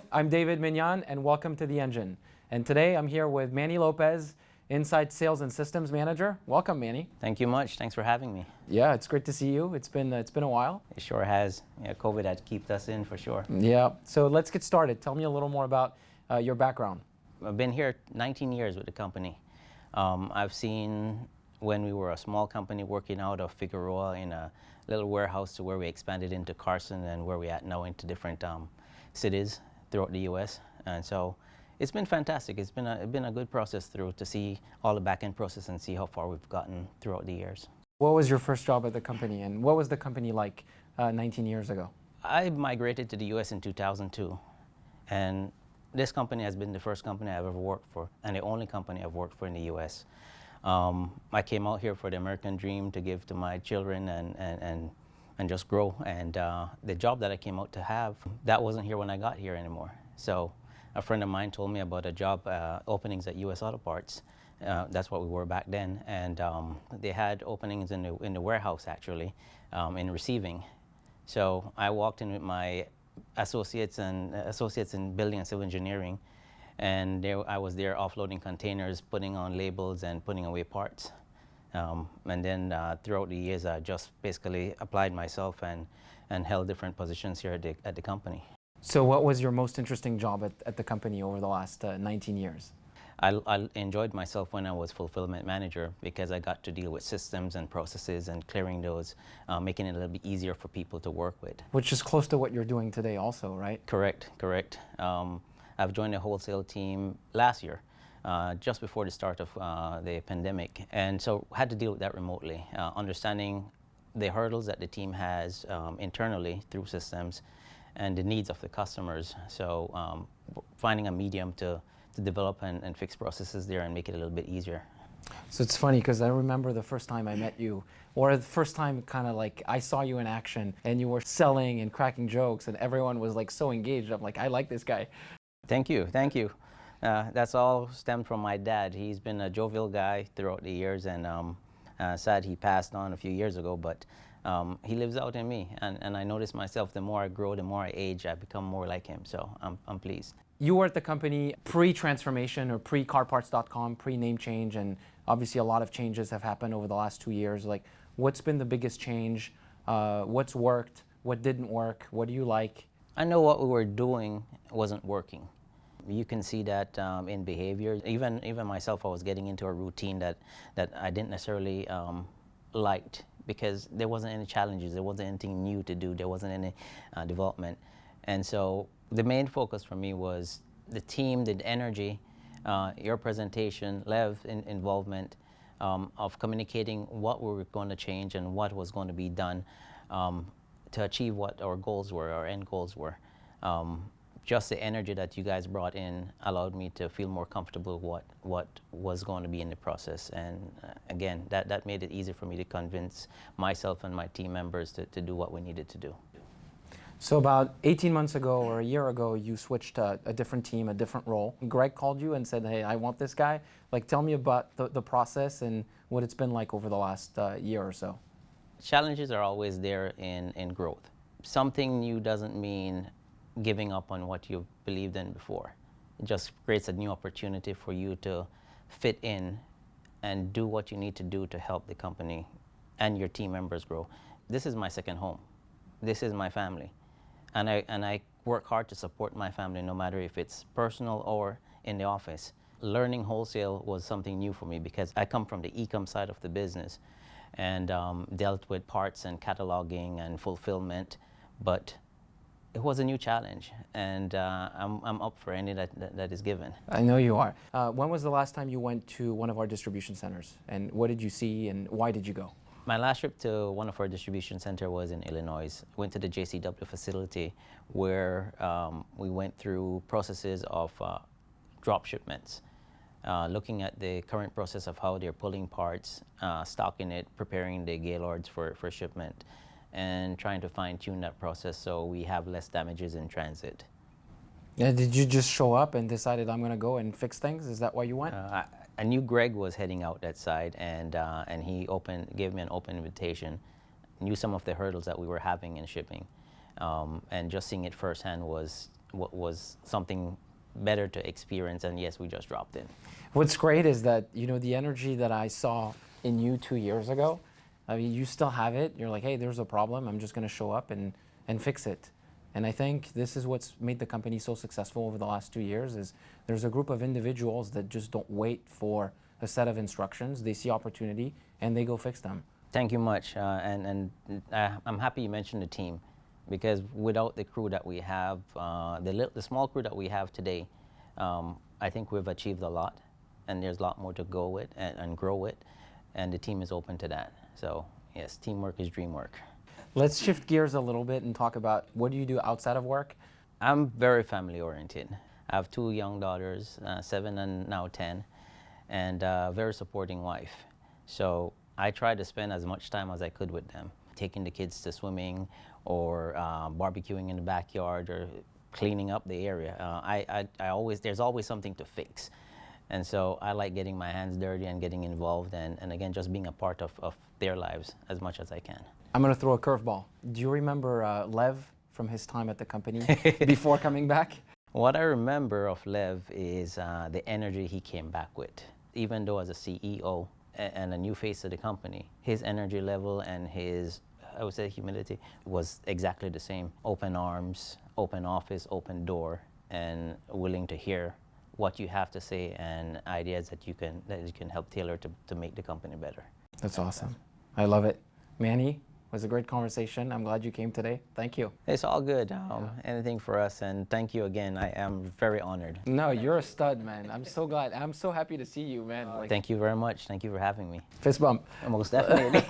Hello, I'm David Meniane, and welcome to The Engine. And today I'm here with Manny Lopez, Inside Sales and Systems Manager. Welcome, Manny. Thank you much. Thanks for having me. Yeah, it's great to see you. It's been a while. It sure has. Yeah, COVID had kept us in for sure. Yeah. So let's get started. Tell me a little more about your background. I've been here 19 years with the company. I've seen when we were a small company working out of Figueroa in a little warehouse to where we expanded into Carson and where we're at now into different cities throughout the U.S. And so it's been fantastic. It's been a good process through to see all the back-end process and see how far we've gotten throughout the years. What was your first job at the company, and what was the company like 19 years ago? I migrated to the U.S. in 2002, and this company has been the first company I've ever worked for, and the only company I've worked for in the U.S. I came out here for the American dream to give to my children and just grow. And the job that I came out to have, that wasn't here when I got here anymore. So a friend of mine told me about a job openings at U.S. Auto Parts. That's what we were back then. And they had openings in the warehouse, actually, in receiving. So I walked in with my associates in building and civil engineering. And I was there offloading containers, putting on labels, and putting away parts. And then throughout the years, I just basically applied myself and held different positions here at the company. So what was your most interesting job at the company over the last 19 years? I enjoyed myself when I was fulfillment manager because I got to deal with systems and processes and clearing those, making it a little bit easier for people to work with. Which is close to what you're doing today also, right? Correct. I've joined the wholesale team last year, just before the start of the pandemic, and so had to deal with that remotely, understanding the hurdles that the team has internally through systems and the needs of the customers. So finding a medium to develop and fix processes there and make it a little bit easier. So it's funny because I remember the first time I met you, or the first time kind of like I saw you in action and you were selling and cracking jokes and everyone was like so engaged. I'm like, I like this guy. Thank you. That's all stemmed from my dad. He's been a jovial guy throughout the years, and sad he passed on a few years ago, but he lives out in me, and I notice myself, the more I grow, the more I age, I become more like him, so I'm pleased. You were at the company pre-transformation or pre-carparts.com, pre-name change, and obviously a lot of changes have happened over the last 2 years. Like, what's been the biggest change? What's worked? What didn't work? What do you like? I know what we were doing wasn't working. You can see that in behavior. Even myself, I was getting into a routine that I didn't necessarily liked because there wasn't any challenges, there wasn't anything new to do, there wasn't any development. And so the main focus for me was the team, the energy, your presentation, involvement of communicating what we were going to change and what was going to be done to achieve what our goals were, our end goals were. Just the energy that you guys brought in allowed me to feel more comfortable what was going to be in the process. And again, that made it easier for me to convince myself and my team members to do what we needed to do. So about 18 months ago or a year ago, you switched to a different team, a different role. Greg called you and said, hey, I want this guy. Like, tell me about the process and what it's been like over the last year or so. Challenges are always there in growth. Something new doesn't mean giving up on what you've believed in before. It just creates a new opportunity for you to fit in and do what you need to do to help the company and your team members grow. This is my second home. This is my family. And I work hard to support my family, no matter if it's personal or in the office. Learning wholesale was something new for me because I come from the e-com side of the business and dealt with parts and cataloging and fulfillment, but it was a new challenge, and I'm up for any that is given. I know you are. When was the last time you went to one of our distribution centers, and what did you see, and why did you go? My last trip to one of our distribution center was in Illinois. Went to the JCW facility where we went through processes of drop shipments, looking at the current process of how they're pulling parts, stocking it, preparing the gaylords for shipment, and trying to fine-tune that process so we have less damages in transit. Yeah, did you just show up and decided I'm going to go and fix things? Is that why you went? I knew Greg was heading out that side, and he gave me an open invitation. Knew some of the hurdles that we were having in shipping, and just seeing it firsthand was was something better to experience, and yes, we just dropped in. What's great is that, you know, the energy that I saw in you 2 years ago, I mean, you still have it. You're like, hey, there's a problem. I'm just going to show up and fix it. And I think this is what's made the company so successful over the last 2 years is there's a group of individuals that just don't wait for a set of instructions. They see opportunity and they go fix them. Thank you much, I'm happy you mentioned the team, because without the crew that we have, the small crew that we have today, I think we've achieved a lot, and there's a lot more to go with and grow with, and the team is open to that. So yes, teamwork is dream work. Let's shift gears a little bit and talk about what do you do outside of work? I'm very family oriented. I have 2 young daughters, 7 and now 10, and a very supporting wife. So I try to spend as much time as I could with them, taking the kids to swimming or barbecuing in the backyard or cleaning up the area. There's always something to fix. And so I like getting my hands dirty and getting involved and again, just being a part of their lives as much as I can. I'm going to throw a curveball. Do you remember Lev from his time at the company before coming back? What I remember of Lev is the energy he came back with. Even though as a CEO and a new face of the company, his energy level and his, I would say, humility was exactly the same. Open arms, open office, open door, and willing to hear what you have to say and ideas that you can help tailor to make the company better. That's awesome. I love it. Manny, it was a great conversation. I'm glad you came today. Thank you. It's all good. Anything for us, and thank you again. I am very honored. No, you're a stud, man. I'm so glad. I'm so happy to see you, man. Thank you very much. Thank you for having me. Fist bump. Most definitely.